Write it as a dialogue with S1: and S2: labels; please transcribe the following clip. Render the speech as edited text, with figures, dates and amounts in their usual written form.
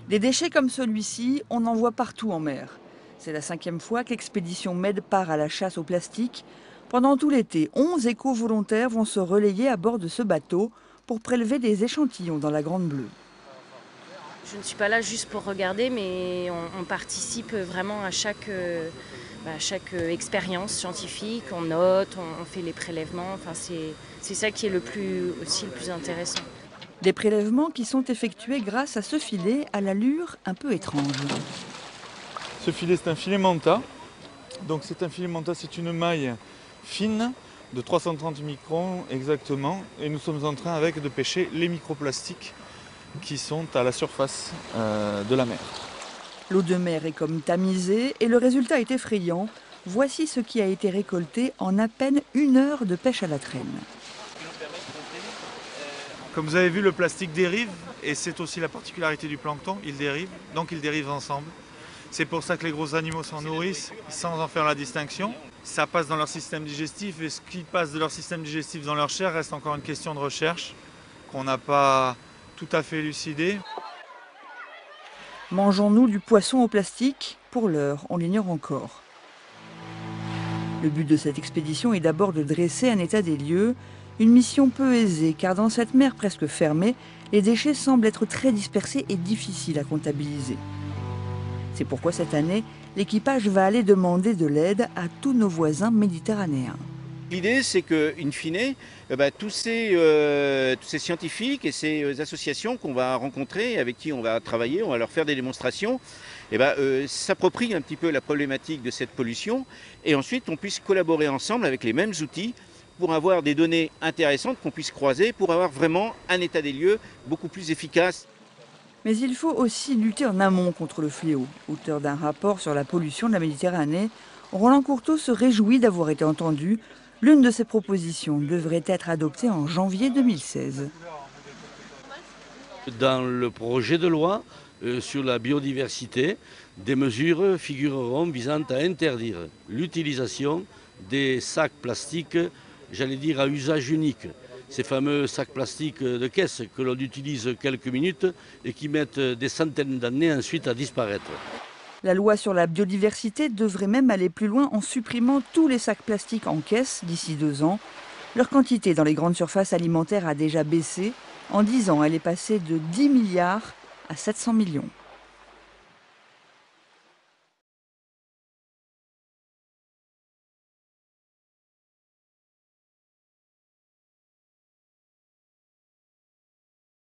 S1: Des déchets comme celui-ci, on en voit partout en mer. C'est la 5e fois que l'expédition MED part à la chasse au plastique. Pendant tout l'été, 11 éco-volontaires vont se relayer à bord de ce bateau pour prélever des échantillons dans la Grande Bleue.
S2: Je ne suis pas là juste pour regarder, mais on participe vraiment à chaque expérience scientifique. On note, on fait les prélèvements. Enfin, c'est ça qui est le plus intéressant.
S1: Des prélèvements qui sont effectués grâce à ce filet à l'allure un peu étrange.
S3: Ce filet, c'est un filet manta. Donc c'est un filet manta, c'est une maille fine de 330 microns exactement. Et nous sommes en train de pêcher les microplastiques qui sont à la surface de la mer.
S1: L'eau de mer est comme tamisée et le résultat est effrayant. Voici ce qui a été récolté en à peine 1 heure de pêche à la traîne.
S3: Comme vous avez vu, le plastique dérive et c'est aussi la particularité du plancton, il dérive, donc ils dérivent ensemble. C'est pour ça que les gros animaux s'en nourrissent sans en faire la distinction. Ça passe dans leur système digestif et ce qui passe de leur système digestif dans leur chair reste encore une question de recherche qu'on n'a pas tout à fait élucidée.
S1: Mangeons-nous du poisson au plastique? Pour l'heure, on l'ignore encore. Le but de cette expédition est d'abord de dresser un état des lieux, une mission peu aisée car dans cette mer presque fermée, les déchets semblent être très dispersés et difficiles à comptabiliser. C'est pourquoi cette année, l'équipage va aller demander de l'aide à tous nos voisins méditerranéens.
S4: L'idée, c'est qu'in fine, tous ces scientifiques et ces associations qu'on va rencontrer, avec qui on va travailler, on va leur faire des démonstrations, s'approprient un petit peu la problématique de cette pollution et ensuite on puisse collaborer ensemble avec les mêmes outils pour avoir des données intéressantes qu'on puisse croiser, pour avoir vraiment un état des lieux beaucoup plus efficace.
S1: Mais il faut aussi lutter en amont contre le fléau. Auteur d'un rapport sur la pollution de la Méditerranée, Roland Courteau se réjouit d'avoir été entendu. L'une de ses propositions devrait être adoptée en janvier 2016.
S5: Dans le projet de loi sur la biodiversité, des mesures figureront visant à interdire l'utilisation des sacs plastiques, j'allais dire à usage unique. Ces fameux sacs plastiques de caisse que l'on utilise quelques minutes et qui mettent des centaines d'années ensuite à disparaître.
S1: La loi sur la biodiversité devrait même aller plus loin en supprimant tous les sacs plastiques en caisse d'ici 2 ans. Leur quantité dans les grandes surfaces alimentaires a déjà baissé. En 10 ans, elle est passée de 10 milliards à 700 millions.